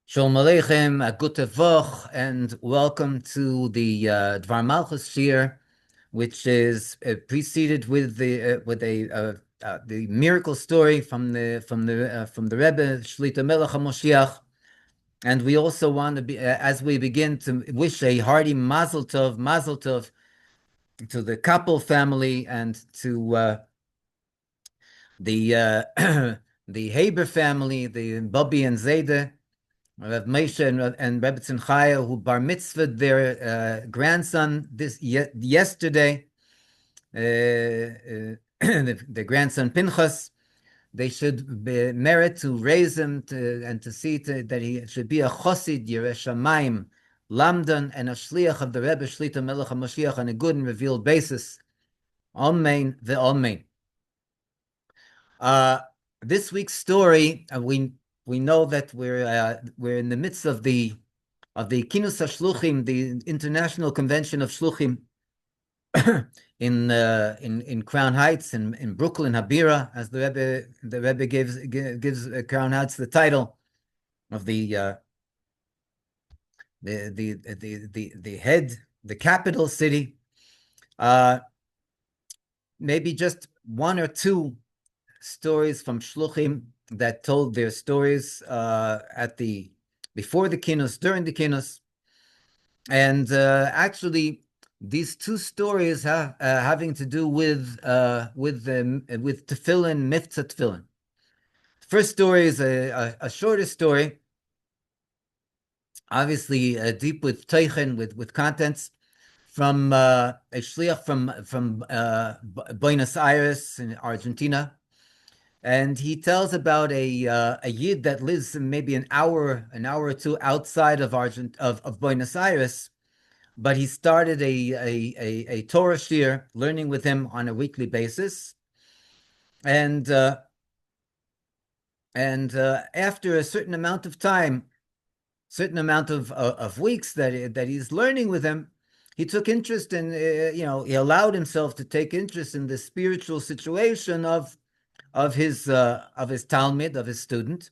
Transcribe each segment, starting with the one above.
Shalom Aleichem, a gute Woch, and welcome to the Dvar Malchus Shir, which is preceded with the miracle story from the Rebbe Shlita Melech Ha'Moshiach. And we also want to be, as we begin, to wish a hearty Mazel Tov to the Kappel family and to the the Haber family, the Bobby and Zayde. Rav Moshe and Rebbe Tzimchaya, who bar mitzvahed their grandson yesterday, the grandson Pinchas. They should merit to raise him and to see that he should be a chosid, Yireh Shamayim, lamdan, and a shliach of the Rebbe Shlita Melech Ha'Moshiach on a good and revealed basis. Amen ve'amen. This week's story, we know that we're in the midst of the Kinus Ha'Shluchim, the International Convention of Shluchim in Crown Heights in Brooklyn, Habira, as the Rebbe gives Crown Heights the title of the capital city. Maybe just one or two stories from Shluchim that told their stories before the Kinus, during the Kinus, and actually these two stories have having to do with Tefillin, Miftzah Tefillin. First story is a shorter story, obviously deep with teichen, with contents, from a shliach from Buenos Aires in Argentina. And he tells about a yid that lives maybe an hour or two outside of Buenos Aires, but he started a Torah shir, learning with him on a weekly basis, and after a certain amount of time, certain amount of weeks that he's learning with him, he took interest in he allowed himself to take interest in the spiritual situation of his talmid, of his student.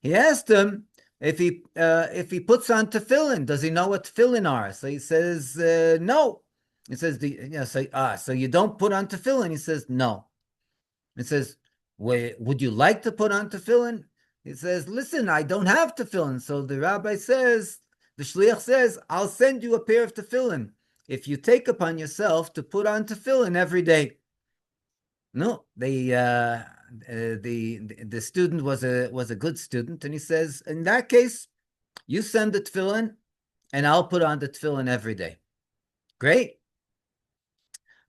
He asked him if he puts on tefillin, does he know what tefillin are? So he says no. He says so you don't put on tefillin? He says no. He says, would you like to put on tefillin? He says, listen, I don't have tefillin. So the rabbi says, the shliach says, I'll send you a pair of tefillin if you take upon yourself to put on tefillin every day. No, the student was a good student, and he says, in that case, you send the tefillin, and I'll put on the tefillin every day. Great.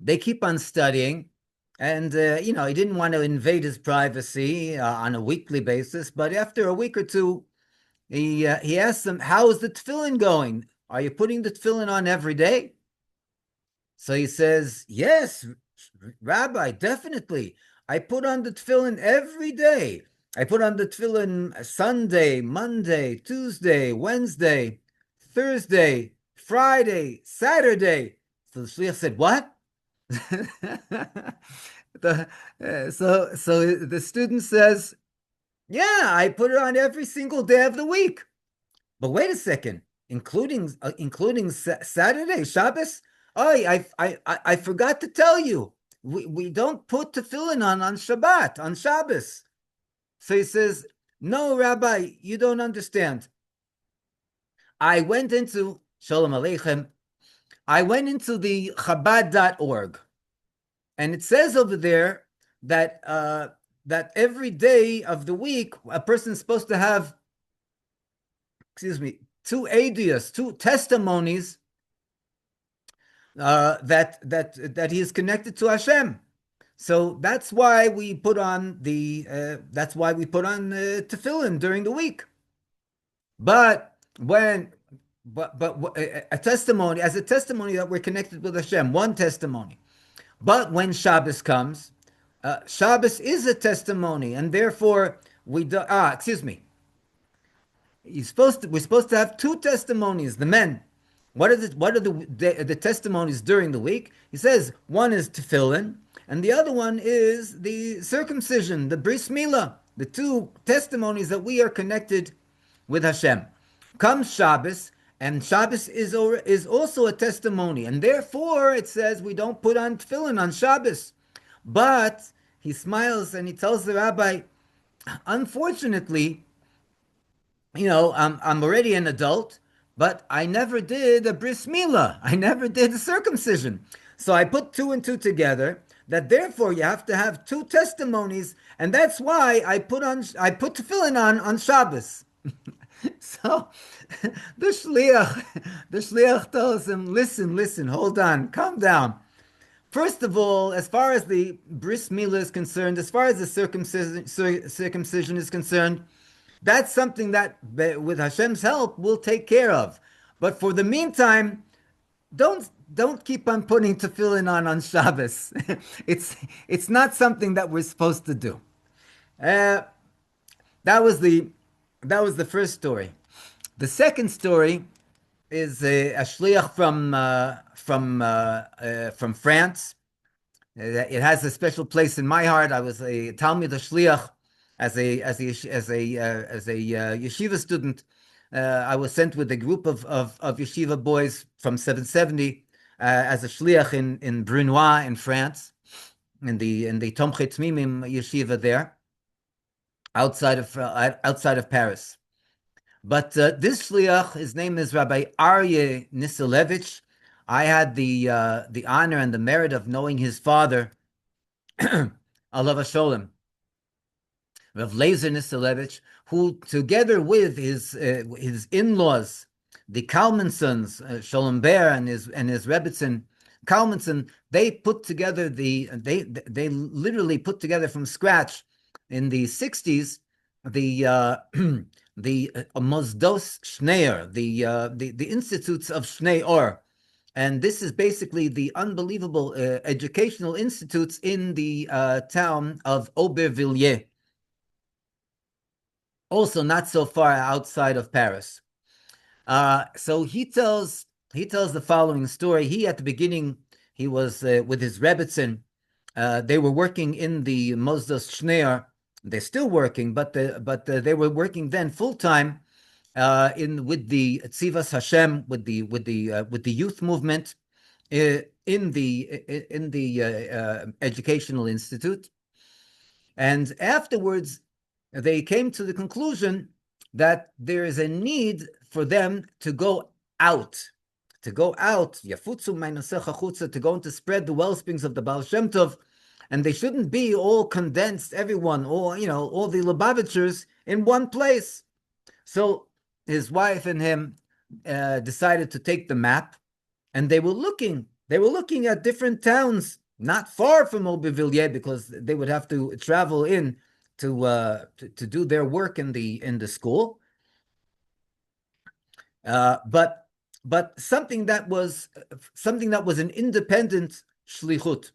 They keep on studying, and he didn't want to invade his privacy on a weekly basis. But after a week or two, he asked them, "How is the tefillin going? Are you putting the tefillin on every day?" So he says, "Yes, Rabbi, definitely. I put on the tefillin every day. I put on the tefillin Sunday, Monday, Tuesday, Wednesday, Thursday, Friday, Saturday." So the shliach said, "What?" So the student says, "Yeah, I put it on every single day of the week." But wait a second, including Saturday, Shabbos? Oh, I forgot to tell you. We don't put tefillin on Shabbat, on Shabbos. So he says, "No, Rabbi, you don't understand. I went into, Shalom Aleichem, I went into the Chabad.org, and it says over there that that every day of the week, a person's supposed to have, two adiyas, two testimonies that he is connected to Hashem. So that's why we put on tefillin during the week. But a testimony that we're connected with Hashem, one testimony. But when Shabbos comes, Shabbos is a testimony, and therefore we do. We're supposed to have two testimonies. The men. What are the testimonies during the week? He says one is tefillin, and the other one is the circumcision, the bris milah, the two testimonies that we are connected with Hashem. comes Shabbos, and Shabbos is also a testimony, and therefore it says we don't put on tefillin on Shabbos. But he smiles and he tells the rabbi, unfortunately, I'm already an adult, but I never did a bris milah. I never did a circumcision. So I put two and two together. That therefore you have to have two testimonies, and that's why I put tefillin on Shabbos. So the shliach tells him, listen, hold on, calm down. First of all, as far as the bris milah is concerned, as far as the circumcision is concerned, that's something that, with Hashem's help, we'll take care of. But for the meantime, don't keep on putting tefillin on Shabbos. it's not something that we're supposed to do. Uh, that was the first story. The second story is a shliach from France. It has a special place in my heart. I was a Talmid Shliach as a yeshiva student. I was sent with a group of yeshiva boys from 770 as a shliach in Brunois in France, in the Tomchei Tmimim yeshiva there, outside of Paris. But this shliach, his name is Rabbi Aryeh Nisilevich. I had the honor and the merit of knowing his father, Alav Hasholem, Rav Lezer Nisilevich, who, together with his in-laws, the Kalmansons, Sholem Ber and his Rebbetzin Kalmanson, they literally put together from scratch in the 60s the Mosdos Shneir, the institutes of Shnei Or. And this is basically the unbelievable educational institutes in the town of Aubervilliers, also not so far outside of Paris. So he tells the following story. He, at the beginning, he was with his Rebbetzin. They were working in the Mosdos Shneir. They're still working, but they were working then full time with the Tzivas Hashem, with the youth movement in the educational institute. And afterwards, they came to the conclusion that there is a need for them to go out, yafutzu ma'inosecha chutza, to go and to spread the well springs of the Baal Shem Tov, and they shouldn't be all condensed, everyone, all the Lubavitchers in one place. So his wife and him decided to take the map, and they were looking at different towns not far from Aubervilliers, because they would have to travel in to do their work in the school. But something that was an independent shlichut.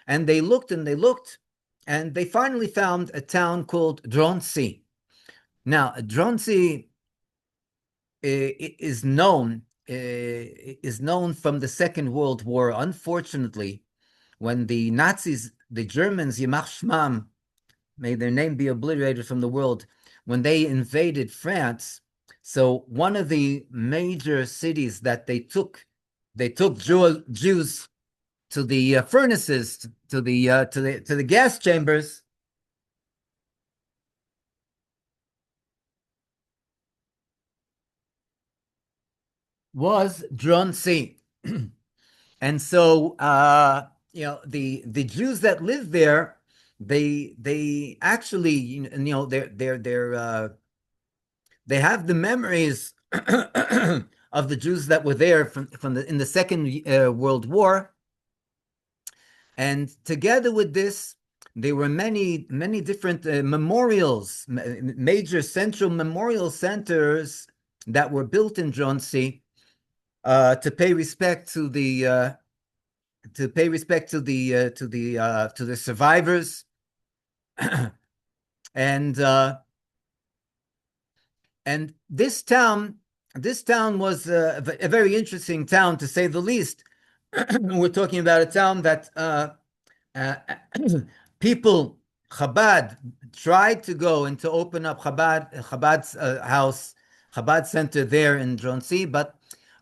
And they looked, and they finally found a town called Droncy. Now, Droncy is known from the Second World War. Unfortunately, when the Nazis, the Germans, Yimach Shmam, may their name be obliterated from the world, when they invaded France, so one of the major cities that they took Jews to the furnaces, to the gas chambers, was Droncy. And so the Jews that lived there, they actually they have the memories of the Jews that were there in the Second World War. And together with this, there were many different memorials, major central memorial centers that were built in Droncy to pay respect to the survivors. And this town was a very interesting town, to say the least. We're talking about a town that people, Chabad, tried to go and to open up Chabad's house, Chabad center there in Dronsi, but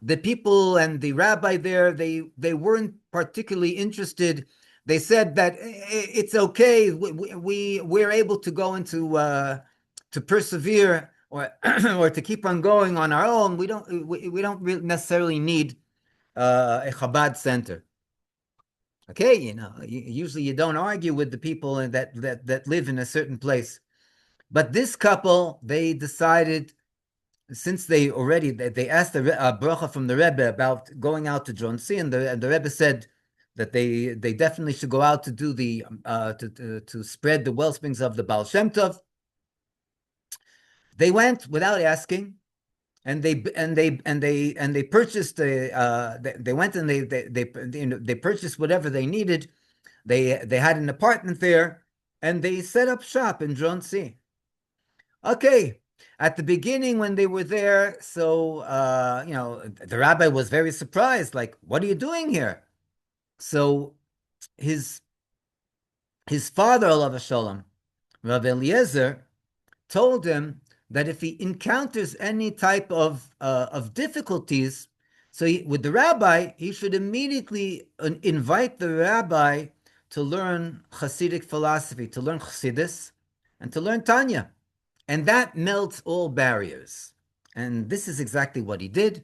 the people and the rabbi there, they weren't particularly interested. They said that it's okay. We're able to go into to persevere or or to keep on going on our own. We don't really necessarily need a Chabad center. Okay, usually you don't argue with the people that live in a certain place. But this couple, they decided, since they asked the bracha from the Rebbe about going out to Dronsi, and the Rebbe said that they definitely should go out to do the to spread the wellsprings of the Baal Shem Tov. They went without asking, and they purchased they went and they purchased whatever they needed. They had an apartment there, and they set up shop in Dronsi. Okay, at the beginning when they were there, so the rabbi was very surprised, like, what are you doing here? So his father, alav shalom, Rav Eliezer, told him that if he encounters any type of difficulties, so with the rabbi, he should immediately invite the rabbi to learn Hasidic philosophy, to learn Chassidus, and to learn Tanya. And that melts all barriers. And this is exactly what he did.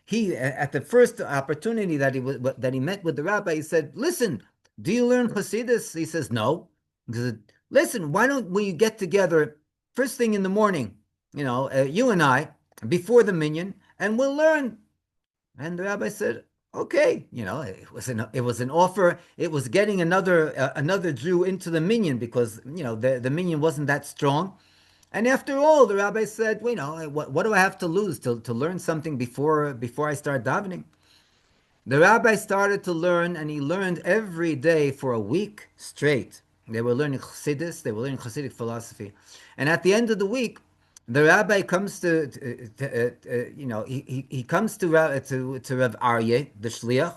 He, at the first opportunity that he met with the rabbi, he said, listen, do you learn Chassidus? He says, no. He said, listen, why don't we get together first thing in the morning, you and I, before the minyan, and we'll learn. And the rabbi said, okay, it was an offer. It was getting another Jew into the minyan because the minyan wasn't that strong. And after all, the rabbi said, what do I have to lose to learn something before I start davening? The rabbi started to learn, and he learned every day for a week straight. They were learning Chassidus, they were learning Chassidic philosophy. And at the end of the week, the rabbi comes he comes to Rav Aryeh, the shliach,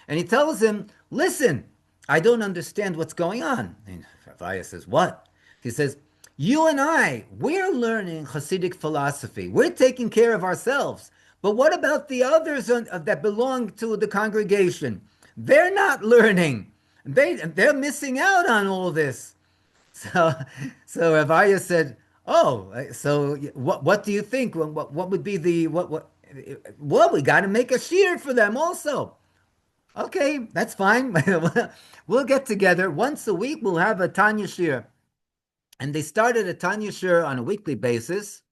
and he tells him, listen, I don't understand what's going on. And Rav Aryeh says, what? He says, you and I, we're learning Hasidic philosophy. We're taking care of ourselves. But what about the others that belong to the congregation? They're not learning. They're missing out on all this. So Rav Aryeh said, oh, so what do you think? What would be the, what? Well, we got to make a shiur for them also. Okay, that's fine. We'll get together. Once a week, we'll have a Tanya shiur. And they started a Tanya shiur on a weekly basis.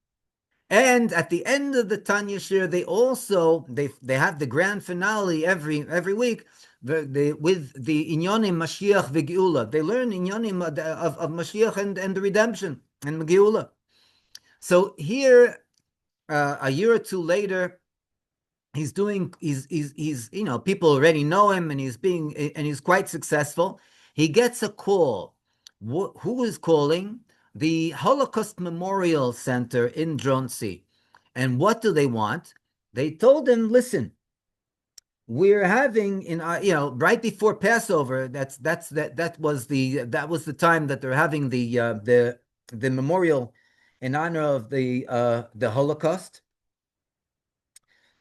And at the end of the Tanya shiur, they also they have the grand finale every week with the Inyonim Mashiach v'Geula. They learn Inyonim of Mashiach and the redemption and Geula. So here, a year or two later, he's people already know him, and he's quite successful. He gets a call. Who is calling? The Holocaust Memorial Center in Dronsi. And what do they want? They told him, listen, we're having right before Passover. That was the time that they're having the memorial in honor of the Holocaust,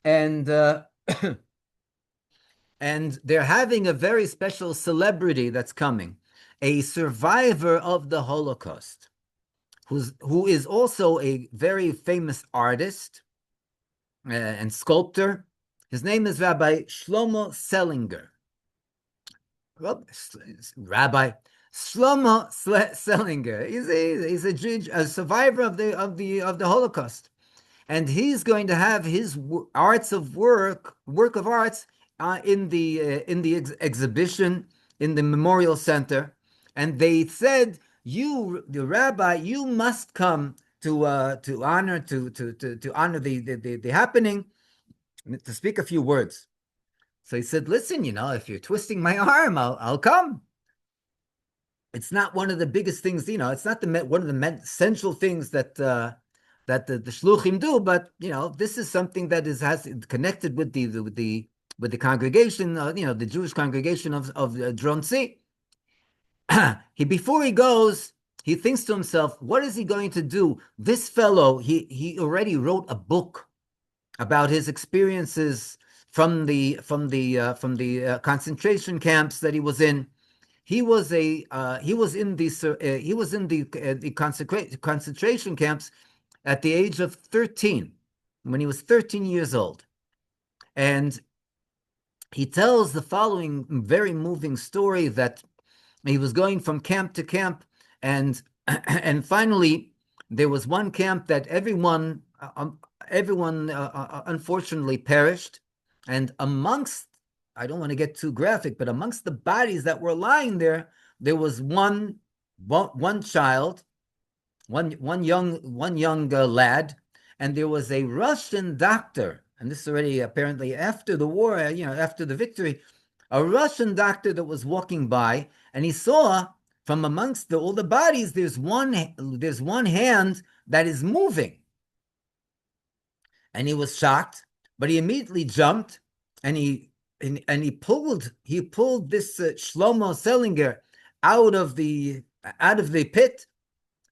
and and they're having a very special celebrity that's coming, a survivor of the Holocaust, who is also a very famous artist and sculptor. His name is Rabbi Shlomo Selinger. Rabbi Shlomo Selinger. He's a survivor of the Holocaust, and he's going to have his work of arts in the exhibition in the Memorial Center. And they said, you, the rabbi, you must come to honor the happening, to speak a few words. So he said, listen, if you're twisting my arm, I'll come. It's not one of the biggest things, it's not one of the essential things that the shluchim do, but this is something that has connected with the congregation, the Jewish congregation of Dronsi. Before he goes, he thinks to himself, what is he going to do? This fellow, he already wrote a book about his experiences from the concentration camps that he was in. He was in the concentration camps at the age of 13, when he was 13 years old. And he tells the following very moving story, that he was going from camp to camp, and finally there was one camp that everyone unfortunately perished, and amongst, I don't want to get too graphic, but amongst the bodies that were lying there, there was one child, one young lad, and there was a Russian doctor, and this is already apparently after the war, after the victory, a Russian doctor that was walking by, and he saw from amongst all the bodies, there's one hand that is moving. And he was shocked, but he immediately jumped, and he pulled this Shlomo Selinger out of the pit,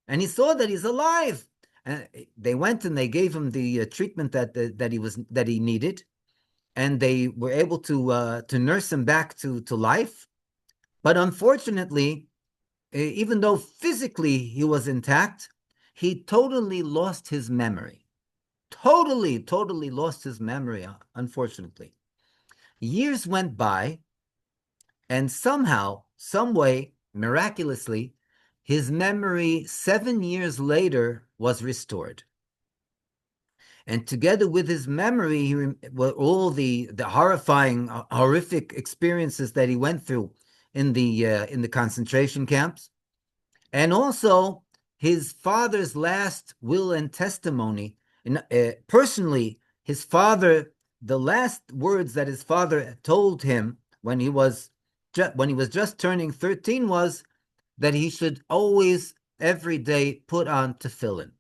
and he saw that he's alive. And they went and they gave him the treatment that he needed, and they were able to nurse him back to life. But unfortunately, even though physically he was intact, he totally lost his memory. Totally lost his memory, unfortunately. Years went by, and somehow, some way, miraculously, his memory 7 years later was restored. And together with his memory, all the horrifying, horrific experiences that he went through in the concentration camps, and also his father's last will and testimony. Personally, his father, the last words that his father told him when he was just turning 13 was that he should always, every day, put on tefillin.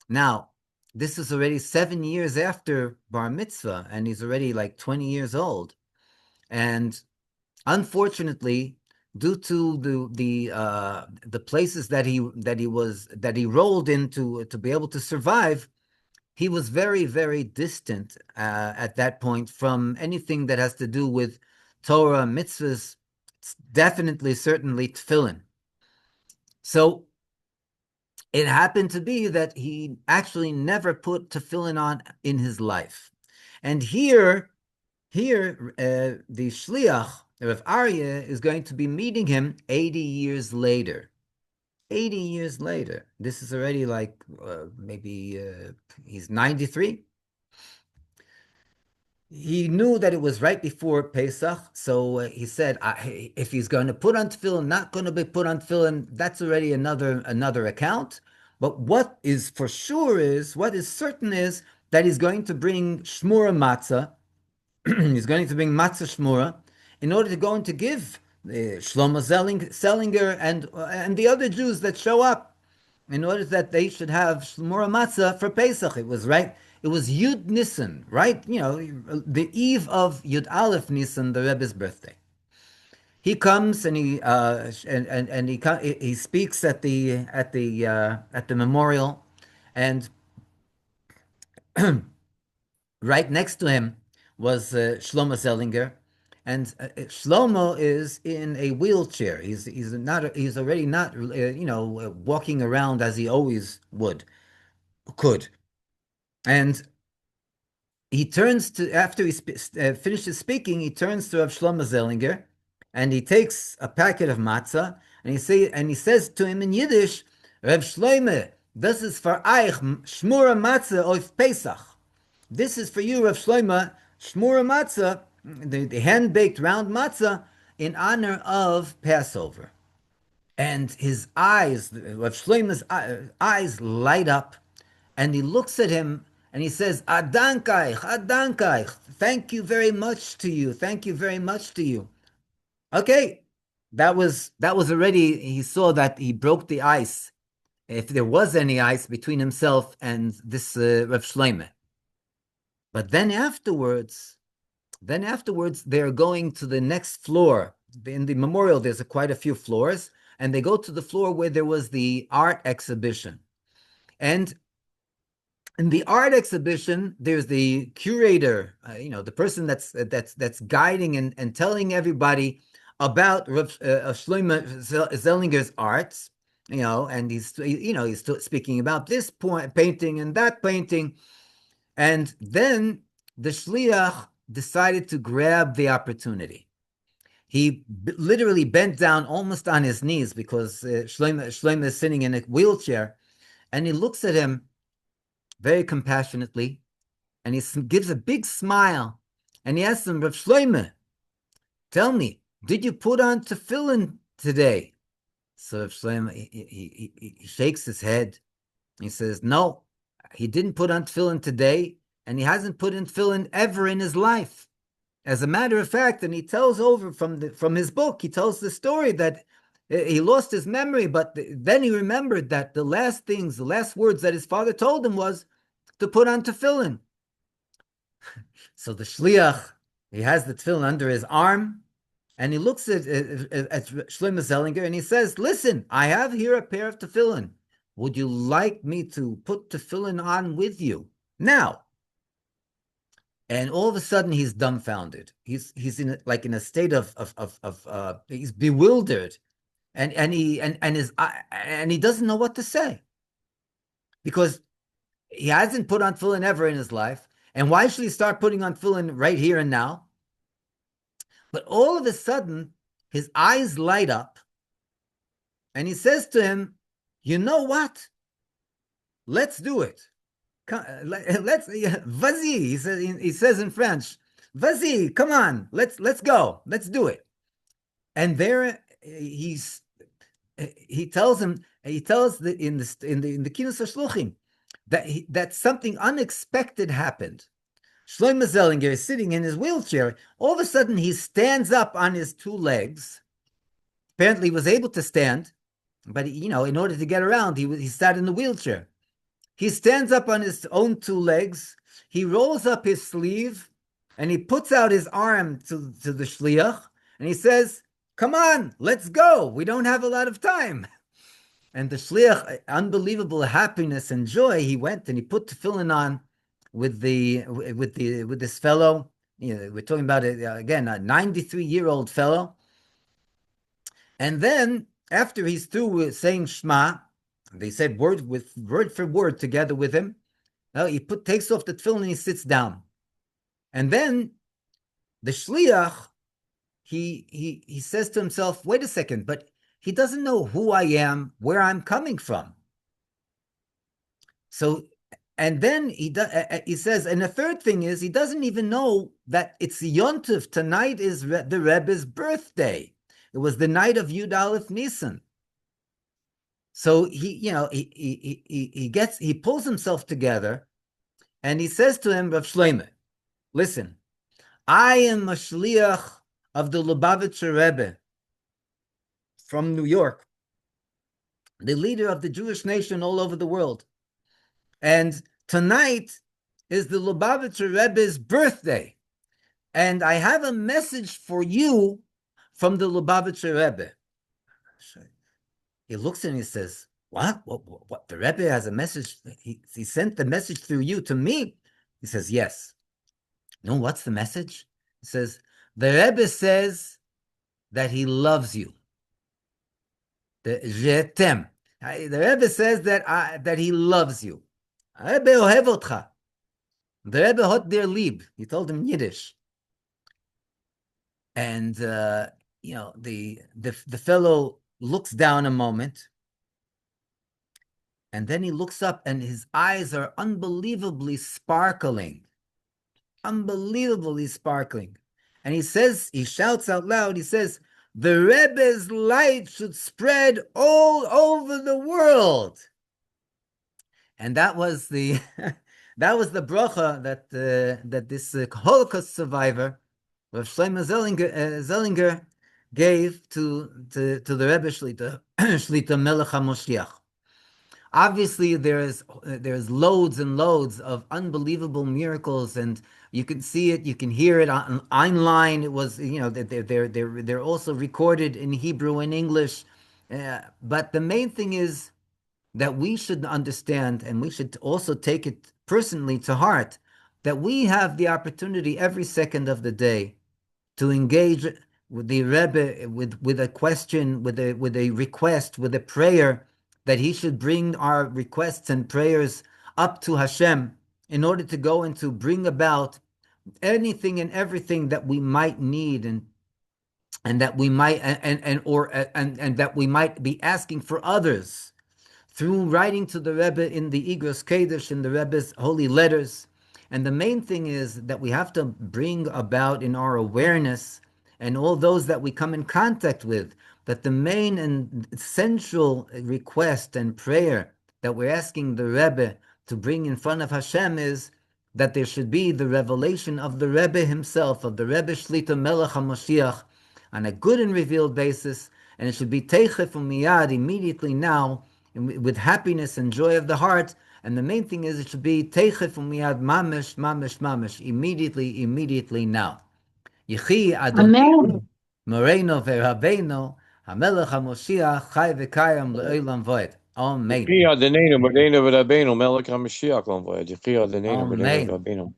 Now, this is already 7 years after bar mitzvah, and he's already like 20 years old. And unfortunately, due to the places that he rolled into to be able to survive, he was very, very distant at that point from anything that has to do with Torah, mitzvahs, definitely, certainly tefillin. So it happened to be that he actually never put tefillin on in his life. And here, the shliach, Rav Aryeh, is going to be meeting him 80 years later. 80 years later. This is already like maybe he's 93. He knew that it was right before Pesach, so he said, if he's going to put on tefillin, not going to be put on tefillin, that's already another account. But what is certain is that he's going to bring shmura matzah. He's going to bring matzah shmura in order to go and to give Shlomo Selinger and the other Jews that show up, in order that they should have shmura matzah for Pesach. It was right. It was Yud Nisan, right? The eve of Yud Aleph Nisan, the Rebbe's birthday. He comes and he speaks at the memorial, and right next to him was Shlomo Selinger, and Shlomo is in a wheelchair. He's already not walking around as he always could, and he turns to, after he finishes speaking, he turns to Rav Shlomo Selinger, and he takes a packet of matzah, and he says to him in Yiddish, Rav Shlomo, this is for Eich, Shmura Matzah of Pesach. This is for you, Rav Shlomo, Shmura Matzah, the hand-baked round matzah, in honor of Passover. And his eyes, Rav Shlomo's eyes light up, and he looks at him, and he says, Adankaich, thank you very much to you, thank you very much to you. Okay, that was already, he saw that he broke the ice, if there was any ice between himself and this Rav Shlomo. But then afterwards, they're going to the next floor. In the memorial, there's quite a few floors, and they go to the floor where there was the art exhibition. And in the art exhibition, there's the curator, the person that's guiding and telling everybody about Shlomo Zellinger's arts, and he's still speaking about this painting and that painting. And then the shliach decided to grab the opportunity. He literally bent down almost on his knees because Shlomo is sitting in a wheelchair, and he looks at him very compassionately, and he gives a big smile, and he asks him, Rav Shlomo, tell me, did you put on tefillin today? So Rav Shlomo, he shakes his head. He says, no, he didn't put on tefillin today, and he hasn't put in tefillin ever in his life. As a matter of fact, and he tells over from his book, he tells the story that he lost his memory, but then he remembered that the last words that his father told him was to put on tefillin. So the shliach, he has the tefillin under his arm, and he looks at Shlomo Zellinger, and he says, listen, I have here a pair of tefillin. Would you like me to put tefillin on with you now? And all of a sudden, he's dumbfounded. He's in a state of he's bewildered, and he doesn't know what to say, because he hasn't put on tefillin ever in his life. And why should he start putting on tefillin right here and now? But all of a sudden, his eyes light up, and he says to him, "You know what? Let's do it. Let's vas-y." He says in French, "Vas-y, come on, let's go, let's do it." And there he tells in the Kinus Ha'Shluchim that something unexpected happened. Shlomo Zellinger is sitting in his wheelchair. All of a sudden, he stands up on his two legs. Apparently, he was able to stand, but in order to get around, he sat in the wheelchair. He stands up on his own two legs. He rolls up his sleeve, and he puts out his arm to the shliach, and he says, "Come on, let's go. We don't have a lot of time." And the shliach, unbelievable happiness and joy, he went and he put tefillin on with this fellow. We're talking about again, a 93-year-old fellow. And then after he's through saying Shema, they said word for word together with him. Now he takes off the tefillin and he sits down. And then the shliach, he says to himself, "Wait a second, but he doesn't know who I am, where I'm coming from." So, and then he says, and the third thing is, he doesn't even know that it's Yontif. Tonight is the Rebbe's birthday. It was the night of Yud Aleph Nisan. So he pulls himself together, and he says to him, Rav Shlomo, listen, I am a shliach of the Lubavitcher Rebbe from New York, the leader of the Jewish nation all over the world. And tonight is the Lubavitcher Rebbe's birthday. And I have a message for you from the Lubavitcher Rebbe. He looks and he says, what? The Rebbe has a message? He sent the message through you to me? He says, yes. No, what's the message? He says, the Rebbe says that he loves you. The Rebbe says that he loves you. Rebbe ohev otcha. The Rebbe hot dir lieb. He told him in Yiddish. And the fellow looks down a moment, and then he looks up, and his eyes are unbelievably sparkling. Unbelievably sparkling. And he shouts out loud, he says, the Rebbe's light should spread all over the world. And that was the bracha that this Holocaust survivor, Rav Shlomo Zellinger, gave to the Rebbe Shlita Melech Ha'Moshiach. Obviously, there's loads and loads of unbelievable miracles, and you can see it, you can hear it online. It was, they're also recorded in Hebrew and English, But the main thing is that we should understand, and we should also take it personally to heart, that we have the opportunity every second of the day to engage with the Rebbe with a question, with a request, with a prayer, that he should bring our requests and prayers up to Hashem in order to go and to bring about anything and everything that we might need, and that we might and that we might be asking for others through writing to the Rebbe in the Igros Kodesh, in the Rebbe's holy letters. And the main thing is that we have to bring about in our awareness, and all those that we come in contact with, that the main and central request and prayer that we're asking the Rebbe to bring in front of Hashem is that there should be the revelation of the Rebbe himself, of the Rebbe Shlita Melech Ha'Moshiach, on a good and revealed basis, and it should be teichef umiyad, immediately now, with happiness and joy of the heart. And the main thing is it should be teichef umiyad, mamish, mamish, mamish, immediately now. Yichi Adonai Moreino ve'Rabbeinu HaMelech HaMoshiach Chai v'Kayam le'olam voed. Amen. יחי עדננו, בנינו ורבנו, מלך המשיח, לא מבויד. יחי עדננו, בנינו Amen. ורבנו.